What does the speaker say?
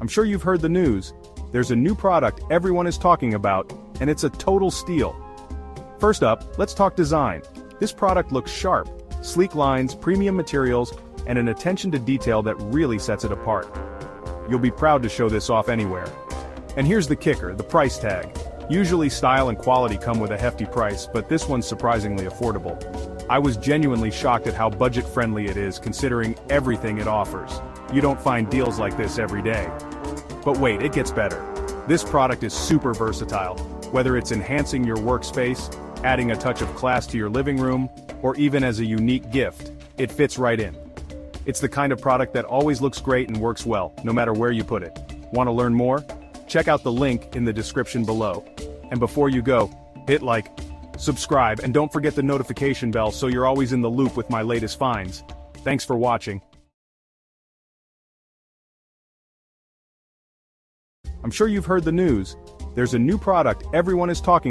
I'm sure you've heard the news. There's a new product everyone is talking about, and it's a total steal. First up, let's talk design. This product looks sharp, sleek lines, premium materials, and an attention to detail that really sets it apart. You'll be proud to show this off anywhere. And here's the kicker, the price tag. Usually style and quality come with a hefty price, but this one's surprisingly affordable. I was genuinely shocked at how budget-friendly it is considering everything it offers. You don't find deals like this every day. But wait, it gets better. This product is super versatile. Whether it's enhancing your workspace, adding a touch of class to your living room, or even as a unique gift, it fits right in. It's the kind of product that always looks great and works well, no matter where you put it. Want to learn more? Check out the link in the description below. And before you go, hit like, subscribe, and don't forget the notification bell so you're always in the loop with my latest finds. Thanks for watching. I'm sure you've heard the news. There's a new product everyone is talking